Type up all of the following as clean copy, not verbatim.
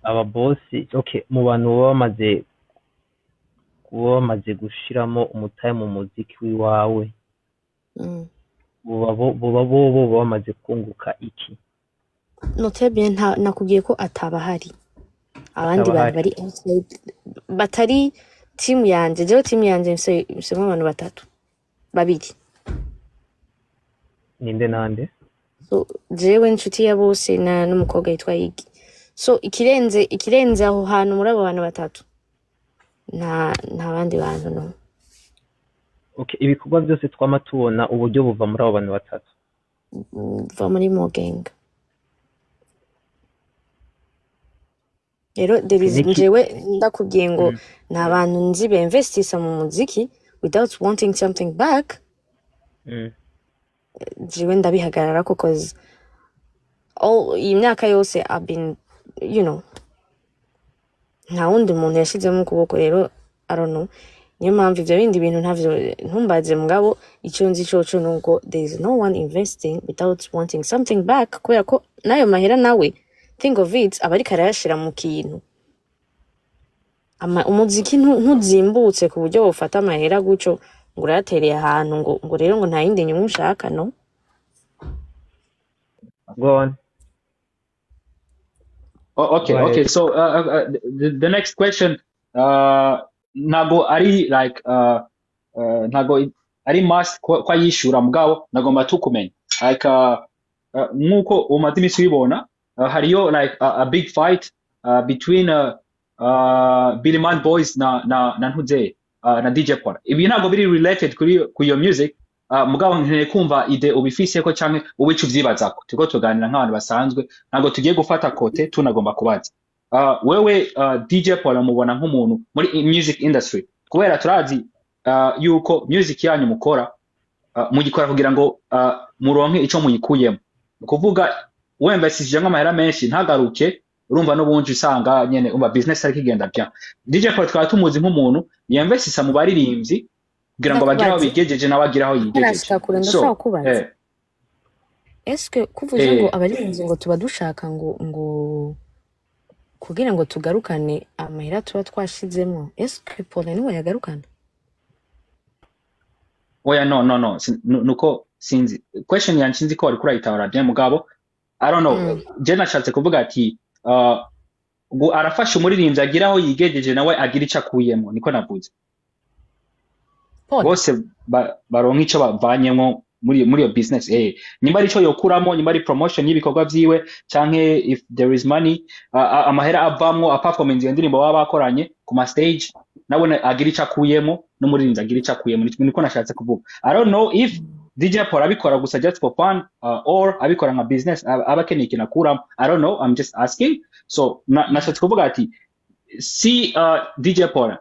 aba boss okay mu bantu bamaze gushiramo umutahe mu muziki wiwawe Mm. bo bamaze kunguka iki Notebye nakubwiye ko atabahari abandi bantu bari outside batari team yanje jewe team yanje mse abantu batatu babiri ninde nande so jewe inshuti ya bose na n'umukobwa yitwa Yigi so ikirenze aho hantu muri abo bantu batatu nta bandi bantu no okay ibikorwa byose twama tubona uburyo buva muri abo bantu batatu va muri Mogenga rero jewe ndakubwiye ngo nta bantu nzi beinvestisa mu muziki without wanting something back jewe ndabihagarara ko cause iyi myaka yose I've been you know nta wundi muntu yashizemo ukuboko rero I don't know niyo mpamvu ivyo bindi bintu ntavyo ntumbaze mugabo icyo nzi coco nuko there is no one investing without wanting something back kubera ko nayo mahera nawe think of it abariko arayashira mu kintu umuziki ntuzimbutse ku buryo bufata amahera guco ngo uratereye ahantu ngo rero ngo nta yindi nyungu ushaka no go on. Okay so the next question nago ari like nago ari must kwa yishura mugabo nagomba tukumenya like nkuko umaze imisi ubibona hariyo like a big fight between Billy Man Boys na Ntuze na DJ Paul. Ibi ntago biri related kuri your music mugabo nkeneye kumva ide ubifise ko canke ubicu vyibazako tuko tuganira nk'abantu basanzwe ntago tugiye gufata kote tunagomba kubaza wewe DJ Paul mubona nk'umuntu muri music industry kubera turazi yuko music yanyu mukora mugikora kugira ngo muronke ico muyikuyemo kuvuga wembesije nk'amahera menshi ntagaruke urumva n'ubunje usanga nyene umva business ari kigenda bya DJ Paul twaba tumuzi nk'umuntu yemvesisa mu baririmbyi kugira ngo bagire aho bigejeje nabagira aho yigejeje so eske kuvuze ngo abaririmbyi ngo tuba dushaka ngo kugira ngo tugarukane amahera tuba twashizemo eske Paul niwe yagarukana oya no nuko sinzi question yanshinzi ko ari kurayitawara bya mugabo I don't know je nashatse kuvuga ati arafasha umuririmbyi agira aho yigejeje nawe agira ico akuyemo niko navuze bose baronka ico bavanyemo muri iyo business nimba ari ico yokuramo nimba ari promotion y'ibikorwa vyiwe canke if there is money amahera avamwo performance y'indirimbo baba bakoranye ku ma stage nabone agira ico akuyemo n'umuririmbyi agira ico akuyemo niko nashatse kuvuga I don't know if DJ Paul abikora gusa just for fun or abikora nka business abakeneye ikintu akuramo I don't know I'm just asking so nashatse kuvuga ati si DJ Paul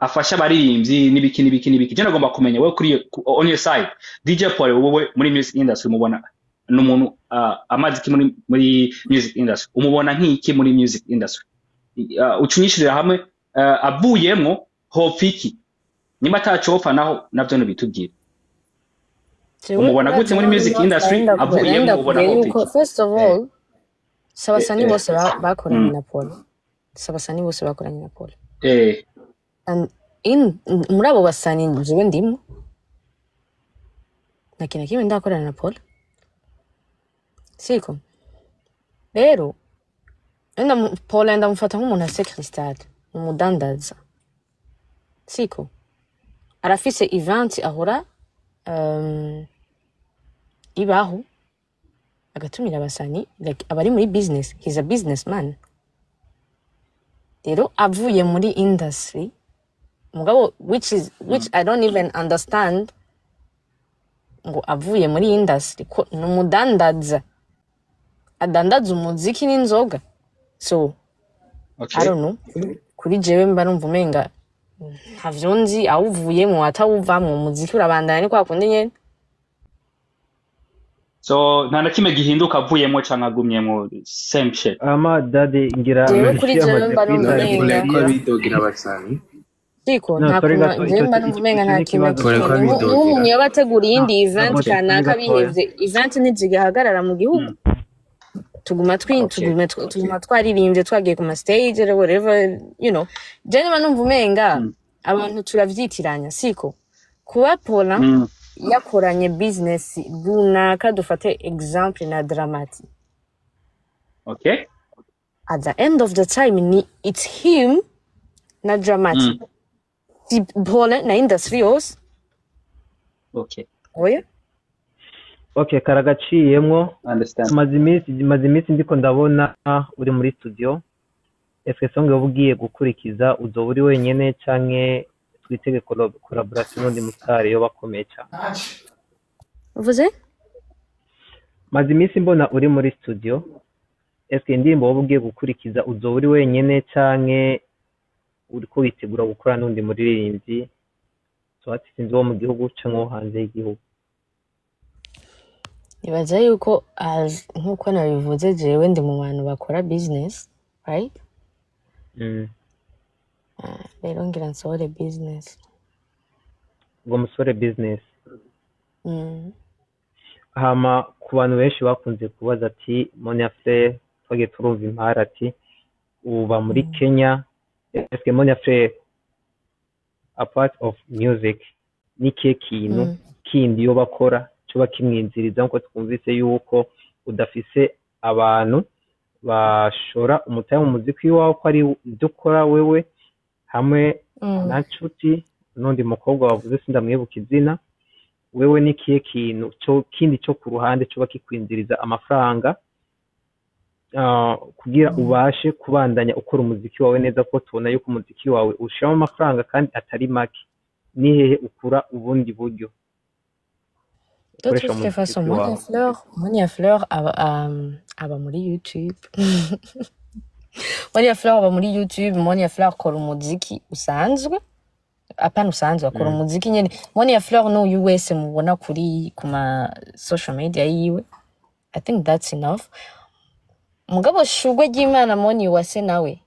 afasha baririmbyi nibiki je nagomba kumenya we kuri on your side DJ Paul wowe muri music industry mubona n'umuntu amazi ki muri music industry umubona nk'iki muri music industry ucunyishirira hamwe avuyemo hofiki nyuma tacofa naho navyo no bitubwira umubona gute muri music industry avuyemo ubona hofiki first of all sabasani bose bakoranye na Paul sabasani bose bakoranye na Paul and muri abo basani jewe ndimo nakina kimwe ndakorana na Paul siko rero Paul ndamufata nk'umuntu ase Crystal umudandaza siko arafise event ahora ibaho agatumira abasani like abari muri business he's a businessman rero avuye muri industry mugabo which I don't even understand ngo avuye muri industry ko numudandaza adandaza umuziki n'inzoga so okay. I don't know kuri jewe mba numva umenga ntavyo nzi awuvuyemo atawuvamwo umuziki urabandanya ni kwa kundi nyene so nta nakime gihinduka avuyemo canke agumyemo same shit dade ngira kuri jewe mba numva umenga ko bidogira abasani siko nta jewe mba numva umenga nta kimwe n'umuntu yabategura iyindi event kanaka bihevye event ntizigahagarara mu gihugu tuguma Okay. tuguma twaririmbye twagiye ku ma stage or whatever, you know. Je niba numva umenga abantu turavyitiranya siko kuba Paula Mm. yakoranye business runaka, dufate example na Dramati. Okay. At the end of the time it's him na Dramati. Si Paula na industry yose. Okay. Oya? Okay, karagaciyemwo. Understand. Maze iminsi ndiko ndabona uri muri studio. Ese song yoba ugiye gukurikiza uzoba uri wenyene canke twitege collaboration n'undi mutari yo bakomeye cyane? Uvuze? Maze iminsi mbona uri muri studio. Ese indirimbo woba ugiye gukurikiza uzoba uri wenyene canke uriko witegura gukora n'undi muririmbyi? Swati sinzi wo mu gihugu canke wo hanze y'igihugu. Nibaza yuko nkuko nabivuze jewe ndi mu bantu bakora business, right? Rero ngira nsohore business. Ngo musore business. Hama ku bantu benshi bakunze kubaza ati Monia Frere twagiye turumva impara ati uba muri Kenya. Eske Monia Frere a part of music ni kihe kintu kindi yo bakora coba kimwinziriza nko twumvise yuko udafise abantu bashora umutahe mu muziki wawe ko ari ibyo ukora wewe hamwe na nshuti n'undi mukobwa wavuze sindamwibuka izina, wewe ni kihe kintu kindi cyo ku ruhande coba kikwinziriza amafaranga kugira ubashe kubandanya ukora umuziki wawe neza, ko tubona yuko umuziki wawe ushiramo amafaranga kandi atari make? Ni hehe ukura ubundi buryo? De toute façon, Monia Fleur aba muri YouTube. Monia Fleur aba muri YouTube. Monia Fleur akora umuziki usanzwe, apana usanzwe akora umuziki nyene. Monia Fleur no US mubona kuri kuma social media yiwe. I think that's enough. Mugabo Shugwe ry'Imana Moni Uwase nawe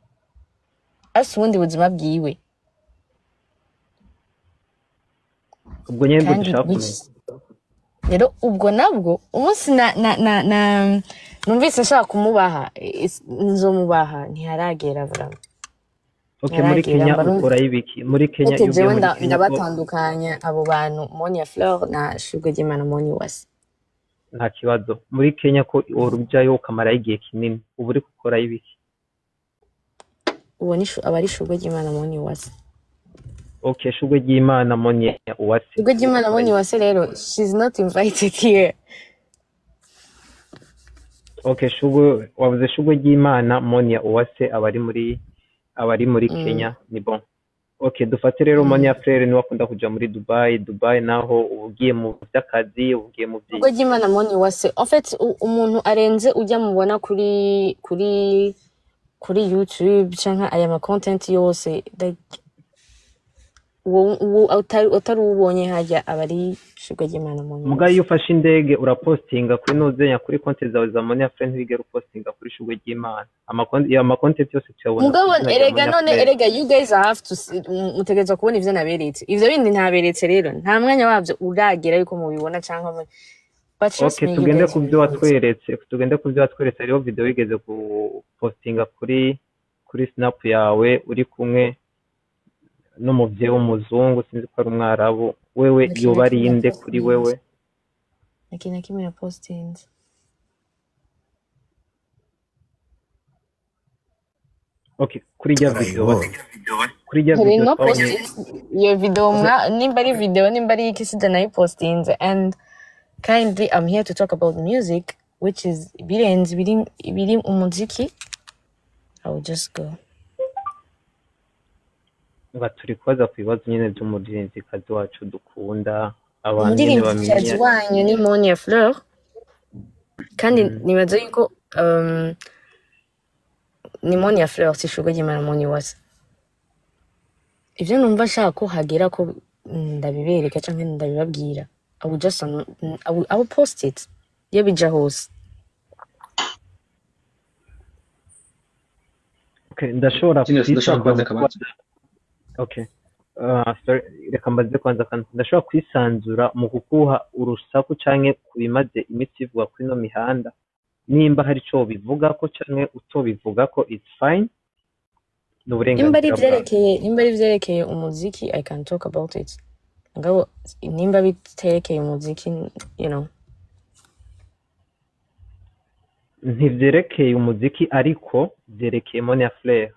ase ubundi buzima bwiwe. Ubwo nyene dushaka kumenya. Rero ubwo nabwo umunsi numvise ashaka kumubaha, nzomubaha ntiharagera vrama. Okay, muri Kenya ukora ibiki? Muri Kenya yubiye muri Kenya ndabatandukanya abo bantu Monia Fleur na Shugwe ry'Imana Moni Uwase. Nta kibazo. Muri Kenya ko urubyayo ukamara igihe kinini, ubu uri gukora ibiki? Uwo ni abari Shugwe ry'Imana Moni Uwase. Okay, Shugwe ry'Imana Monia Uwase. Shugwe ry'Imana Moni Uwase rero she's not invited here. Okay, Shugwe wavuze Shugwe ry'Imana Monia Uwase abari muri Kenya, ni bon. Okay, dufate rero Monia Frere ni wakunda kuja muri Dubai naho ugiye mu by'akazi, ugiye mu Shugwe ry'Imana Moni Uwase. En fait umuntu arenze ujya mubona kuri YouTube canka aya ma content yose, like utari ubonye hajya abari Shugwe ry'Imana Moni Uwase. Mugayo ufashe indege urapostinga kuri nozenya kuri konti zawe za Monia Frere, ntibigera upostinga kuri Shugwe ry'Imana. Amakontent yose cyabona. Mugabo erega you guys have to mutegeza kubona ivyo naberetse. Ivyo bindi ntaberetse rero nta mwanya wavyo uragera yuko mubibona canka Okay, tugende ku byo watweretse. Rero video wigeze ku postinga kuri Snap yawe uri kumwe n'umuvyeyi w'umuzungu, sinzi ko ari umwarabu. Wewe yoba ari inde kuri wewe? Nakina kimwe na postings. Okay, kuri ya video iyo video nimba ari video nimba ari ikisida nayo postinze. And kindly I'm here to talk about music, which is biri umuziki. I will just go. Turi kubaza ku bibazo nyine by'umuririmbyikazi wacu dukunda, abantu nyine bamenye. Umuririmbyikazi wanyu ni Monia Fleur, kandi nibaza yuko ni Monia Fleur si Shugwe ry'Imana Moni Uwase. Ivyo numva nshaka ko hagera ko ndabibereka canke ndabibabwira, I will post it iyo bija hose. Okay, ndashobora Okay. Sorry, reka mbaze kwanza kandi ndashobora kwisanzura mu kukuha urusaku canke kubimaze imitsi ivuga kuri no mihanda. nimba hari ico bivuga ko canke utobivuga ko it's fine nimba ari n'uburenganzira bwawe ivyerekeye umuziki I can talk about it ngabo nimba biterekeye umuziki you know ntivyerekeye umuziki ariko vyerekeye Monia Flair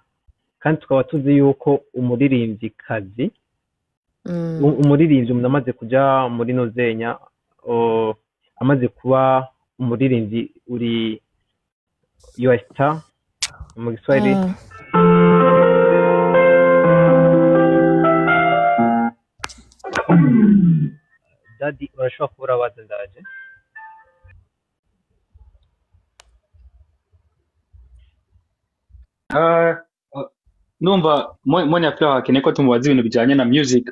kandi tukaba tuzi yuko umuririmvyikazi umuririmbyi umuntu amaze kuja muri nozenya amaze kuba umuririmbyi uri star mu Kiswahili Daddy urashobora kubura abaza ndaje numva Monia Flair akeneye ko tumubaza ibintu bijanye na music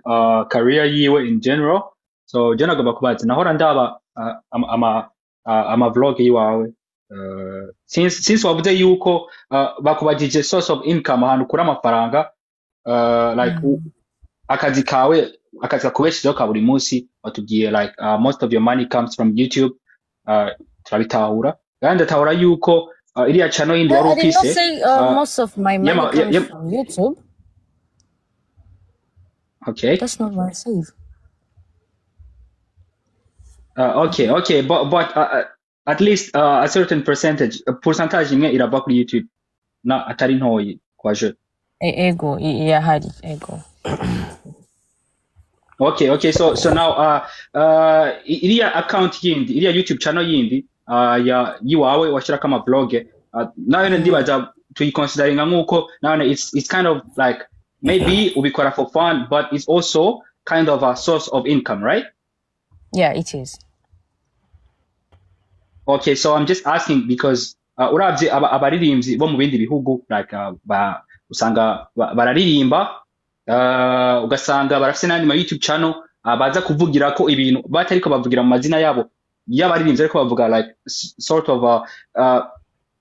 career yiwe in general. So je nagomba kubaza nahora ndaba ama vlog yiwawe since wavuze yuko bakubajije source of income ahantu kuri amafaranga like akazi kakubeshejeho ka buri munsi watubwiye like most of your money comes from YouTube turabitahura kandi ndatahura yuko iriya channel yindi wari ufise I did not say most of my money comes from YouTube. Okay, that's not what I said. Okay, but at least a certain percentage imwe irava kuri YouTube na atari ntoyi kwa je ego yahari ego Okay, so now iriya account yindi iriya YouTube channel yindi ya yiwawe washirako ama vlog nawe ndibaza tuyiconsideringa nkuko nawe it's kind of like maybe ubikora for fun but it's also kind of a source of income, right? Yeah, it is. Okay, so I'm just asking because uravye abaririmbyi bo mu bindi bihugu like usanga bararirimba ugasanga barafise n'andi ma YouTube channel baza kuvugira ko ibintu batariko bavugira mu mazina yabo y'abaririmbyi ariko bavuga like sort of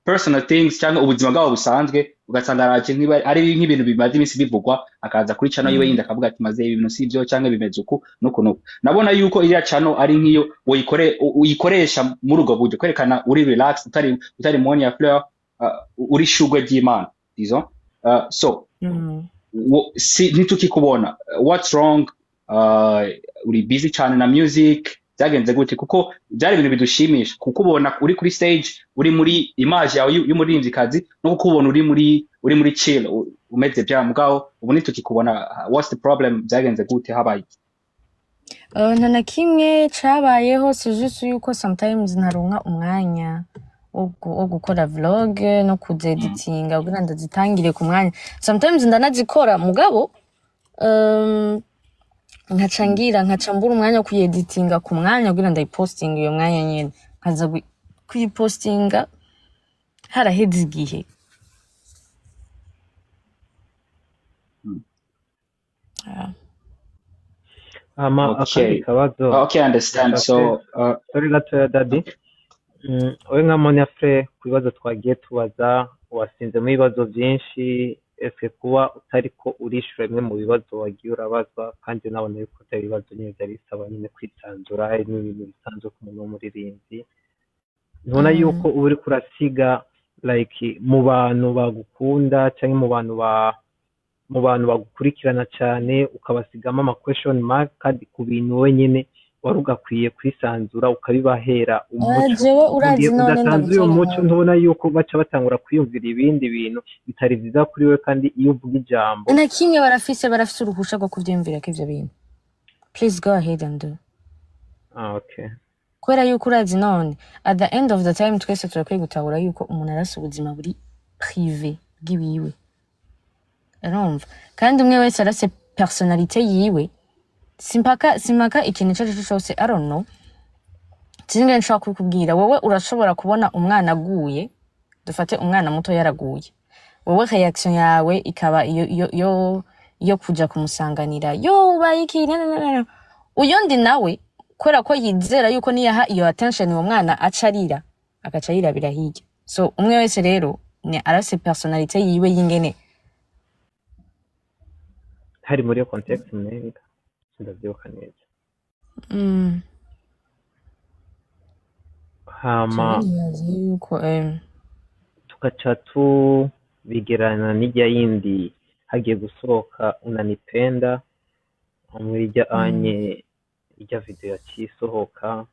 personal things cyangwa ubuzima bwabo busanzwe ugasanga ari nk'ibintu bimaze iminsi bivugwa akaza kuri channel yiwe yindi akavuga ati maze ibintu sivyo cyangwa bimeze uku nuko nabona yuko iriya channel ari nk'iyo uyikoresha muri ubwo buryo kwerekana uri relax utari Monia Flair uri shugwe ry'Imana disons so ntitukikubona what's wrong uri busy cyane na music byagenze gute kuko byari ibintu bidushimisha kukubona uri kuri stage uri muri image yawe y'umuririmbyikazi no kukubona uri muri chill umeze bya mugabo ubu ntitukikubona what's the problem byagenze gute habaye nta kimwe cabayeho c'est juste yuko sometimes ntaronka umwanya wo gukora vlog no kuzeditinga kugira ndazitangire ku mwanya sometimes ndanazikora mugabo nkacambura umwanya wo kuyeditinga ku mwanya kugira ndayipostinga iyo mwanya nyene nkaza kuyipostinga haraheze igihe akandi kabazo okay, understand. So sorry gatoya Daddy owe nka Monia Flair ku bibazo twagiye tubaza wasinze mu bibazo byinshi ese kuba utariko urishura bimwe mu bibazo wagiye urabazwa kandi nabona yuko atari ibibazo nyine byari bisaba nyine kwisanzura n'ibintu bisanzwe ku muntu w'umuririmbyi ntubona yuko uba uriko urasiga like mu bantu bagukunda cyangwa mu bantu bagukurikirana cyane ukabasigamo ama question mark kandi ku bintu wenyine wari ugakwiye kwisanzura ukabibahera umuco udasanzwe uyu muco ntubona yuko baca batangura kwiyumvira ibindi bintu bitari byiza kuri we kandi iyo uvuga ijambo nta kimwe barafise uruhusha rwo kubyumvira ko ivyo bintu please go ahead and do okay kubera yuko urazi none at the end of the time twese turakwiye gutahura yuko umuntu arasa ubuzima buri privé bwiwiwe urumva kandi umwe wese arase personalite yiwe simpaka ikintu cyo cyose I don't know singe nshaka kukubwira wowe urashobora kubona umwana aguye dufate umwana muto yaraguye wowe reaction yawe ikaba yo kuja kumusanganira yo bayiki uyondi nawe kwera ko yizera yuko niyaha iyo attention uwo mwana acarira agacarira birahijya so umwe wese rero ni arase personalite yiwe yingene hari muri context nenga ndavyoka neza hama jewe nibaza yuko tugaca tubigerana n'ijya yindi hagiye gusohoka unanipenda muri irya anye irya video yacisohoka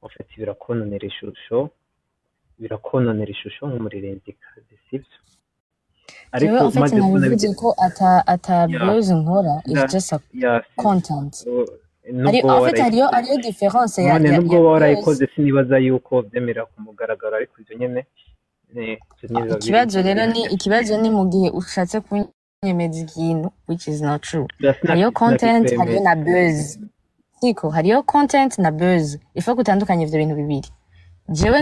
ofite birakononera ishusho nk'umuririmbyikazi sibyo ariko jewe en fait maze nabivuze ko ata blues nkora is just a content en fait hariyo difference ya none nubwo blues. warayikoze sinibaza yuko byemera ku mugaragaro ariko ibyo nyene ikibazo ni mu gihe ushatse kunyemeza ikintu which is not true. Hariyo content hariyo na buzz siko hariyo content na buzz ifa gutandukanya ivyo bintu bibiri. Jewe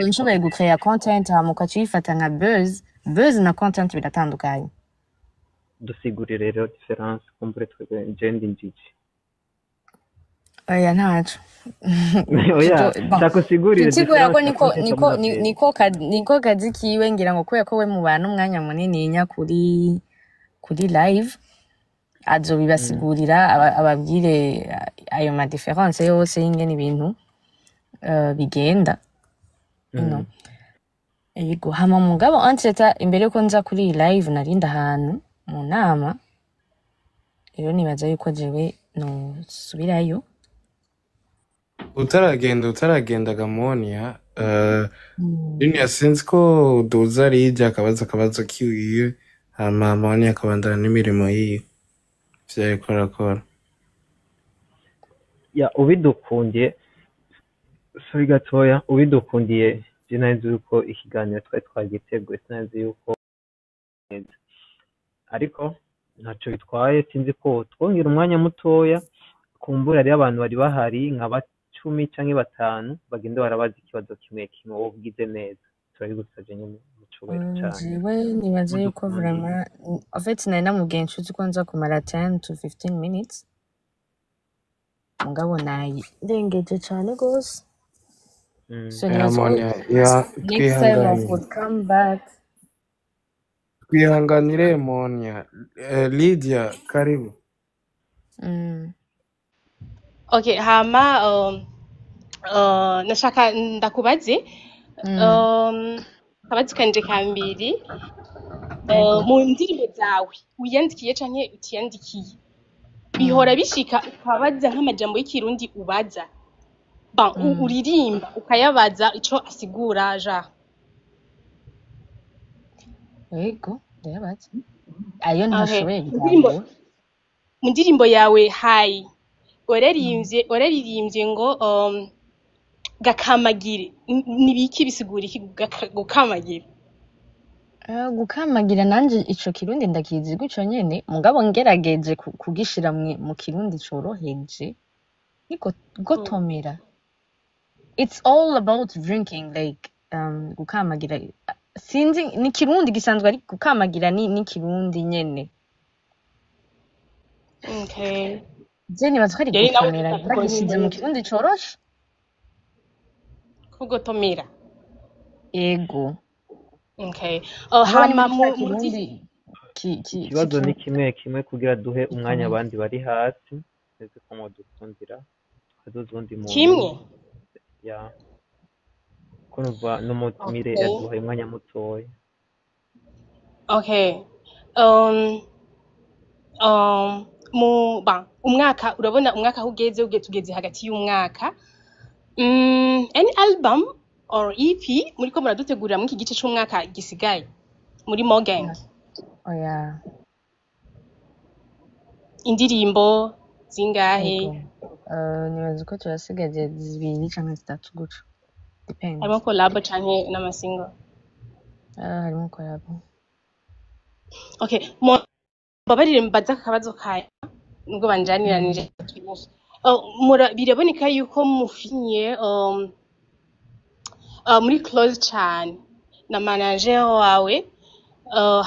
nshoboye gucreate content hama ukacifata nka buzz na content biratandukanye. dusigurire rero difference kumbure twebwe jendi njiji Oya ntaco. oya ndakusigurire Nsigura ko niko kazi kiwe ngira ngo kubera ko we mu bantu umwanya munini nya kuri live azobibasigurira ababwire ayo ma difference yose ingene ibintu bigenda no yego hama mugabo anseta imbere ko nza kuri live narinda ahantu mu nama rero nibaza yuko jewe no subirayo utaragenda gamonia Junior sinzi ko uduza rija akabazo kiwiwe hama Monia akabandana n'imirimo yiwe vyariko arakora ya ubidukundiye sorry gatoya ubidukundiye je nzi yuko ikiganiro twagiteguye sinzi yuko ariko ntaco bitwaye sinzi ko twongera umwanya mutoya kumbura ari abantu bari bahari nka 10 canke 5 bagende barabaza ikibazo kimwe wowe ubwize neza turabigusavye nyine mucubahiro cyane jewe nibaza yuko vraiment en fait nari namubwiye inshuti ko nza kumara 10 to 15 minutes mugabo nayirengeje cane gose. So Monia next time I would come back. Twihanganire Monia. Lydia karibu. Okay, hama nashaka ndakubaze kabazi kanje kambiri mu ndirimbo zawe uyandikiye canke utiyandikiye bihora bishika ukabaza nk'amajambo y'ikirundi ubaza uririmba ukayabaza ico asigura ja yego ndayabaza ayo ntashoboye gutanga mu ndirimbo yawe hayi oraririmbye ngo gakamagire nibiki bisigura iki gukamagire gukamagira nanje ico kirundi ndakizi guco nyene mugabo ngerageje kugishira mu kirundi coroheje niko gotomera. It's all about drinking like gukamagira sinzi ni kirundi gisanzwe ari gukamagira ni kirundi nyene. Okay. Jeni bazari gutomera bagishize mu kirundi coroshe kugotomera ego. Okay. Hama mu kibazo ni kimwe kugira duhe umwanya abandi bari hasi neze ko modukundira kazozundi mu kimwe ya kuva n'umutumire yaduha umwanya mutoya. Okay. Umwaka urabona umwaka aho tugeze hagati y'umwaka any album or EP muriko muradutegurira muri iki gice c'umwaka gisigaye muri Morgan? Oya indirimbo zingahe? Nibaza ko turasigaje 2 canke 3 guca depends. Harimo collab canke n'amasingle? Harimo collab. Okay, babarire mbaza akabazo kaya nubwo banjaniranije biraboneka yuko mufinye muri close cyane na manager wawe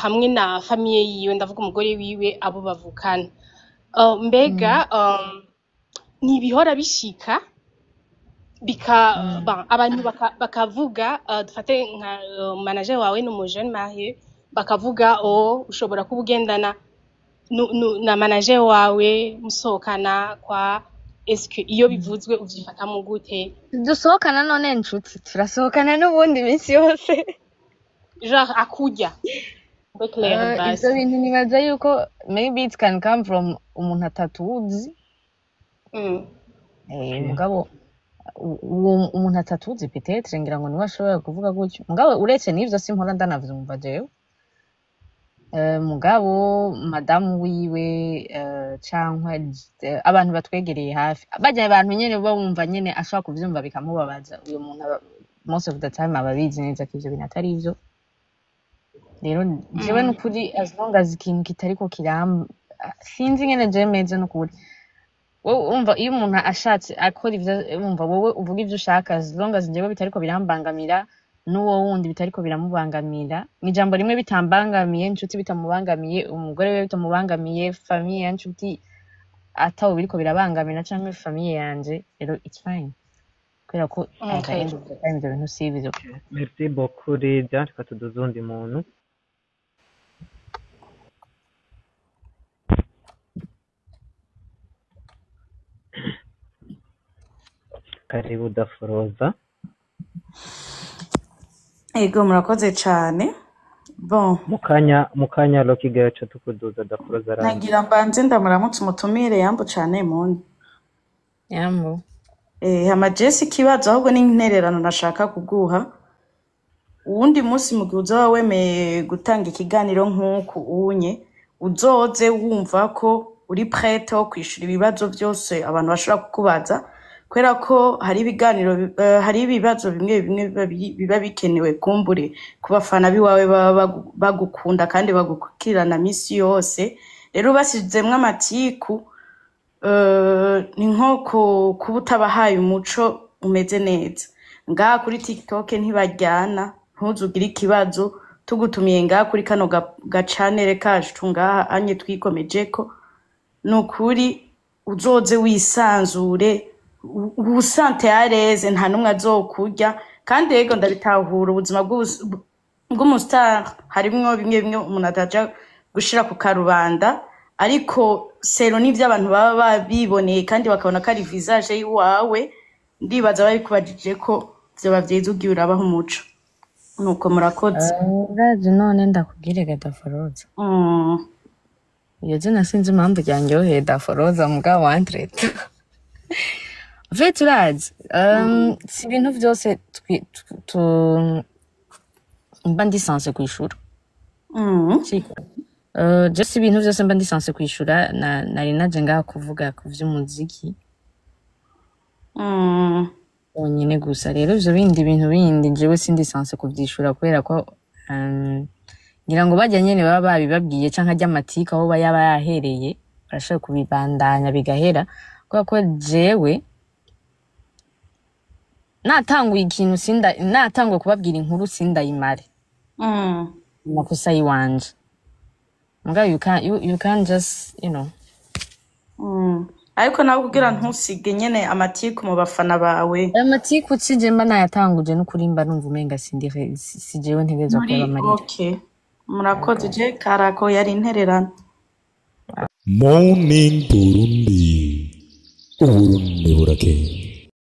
hamwe na famille yiwe ndavuga umugore wiwe abo bavukana mbega nibihora bishika abantu bakavuga dufate nka manager wawe n'umujene marié bakavuga ushobora kubugendana na manager wawe musokana kwa eske iyo bivuzwe uvyifata mu gute dusohokana none nshuti turasohokana n'ubundi iminsi yose genre akurya mbe claire ibyo basi bintu nibaza yuko maybe it can come from umuntu atatuzi mugabo uwo umuntu atatuzi peut-être ngira ngo niwe ashobora kuvuga gutyo mugabo uretse n'ivyo simpora ndanavyumva jewe mugabo madamu wiwe canke abantu batwegereye hafi bajya abantu nyene bumva nyene ashobora kuvyumva bikamubabaza uyo muntu most of the time ababizi neza ko ivyo bintu atari ivyo rero jewe n'ukuri as long as ikintu kitariko sinzi ngene jewe meze n'ukuri wowe urumva iyo umuntu ashatse akora ivyo urumva wowe uvuga ivyo ushaka as long as jewe bitariko birambangamira n'uwo wundi bitariko biramubangamira ni ijambo rimwe bitambangamiye inshuti bitamubangamiye umugore we bitamubangamiye famille ya inshuti atawo biriko birabangamira canke famille yanje rero it's fine kubera ko ibyo bintu si ibyo merci beaucoup Lydia reka tuduze undi muntu karibu Daforoza Ego murakoze cyane bon mukanya Roki gacho tukuduza Daforoza ranga nagira mbanze ndamuramutse umutumire yambo cyane muni yambo hama Jesse kibazo ahubwo ni intererano nashaka kuguha uwundi munsi mu gihe uzaba wemeye gutanga ikiganiro nk'uku unye uzoze wumva ko uri prête wo kwishura ibibazo byose abantu bashobora kukubaza kubera ko hari ibiganiro hari ibibazo bimwe biba bikenewe kumbure ku bafana biwawe bagukunda kandi bagukirana misi yose rero basizemwe amatiku ni nko kuba utabahaye umuco umeze neza ngaha kuri TikTok ntibajyana ntuzugire ikibazo tugutumiye ngaha kuri kano gacanere kacu ngaha anye twikomejeko nukuri uzoze wisanzure ubusante areze nta numwe azokurya kandi yego ndabitahura ubuzima bw'umustar harimwo bimwe umuntu ataja gushira ku karubanda ariko sero n'ivyo abantu baba biboneye kandi bakabona ko ari visage yiwawe ndibaza bari kubajije ko vyoba vyiza ugiye urabaho umuco nuko murakoze uraje none ndakubwire Daforoza iyo zina sinzi impamvu ryanyoheye Daforoza mugabo wantrete Vete urazi si ibintu vyose mba ndisanse kwishura just ibintu vyose mba ndisanse kwishura nari naje ngaha kuvuga ku vy'umuziki nyine gusa rero ivyo bintu bindi jewe sindisanse kuvyishura kubera ko ngira ngo bajya nyene baba babibabwiye canke ajya amatika aho yaba yahereye barashaka kubibandanya bigahera kubera ko jewe natanguye ikintu natanguye kubabwira inkuru sindayimare amakosa yiwanje muga you can just ariko nawe kugira ntusige nyene amatiku mu bafana bawe amatiku cije mba nayatanguje no kurimba numva umenga sijewe ntegeza kuba marira okay murakoze je karako yari intererano Morning Burundi Uburundi burake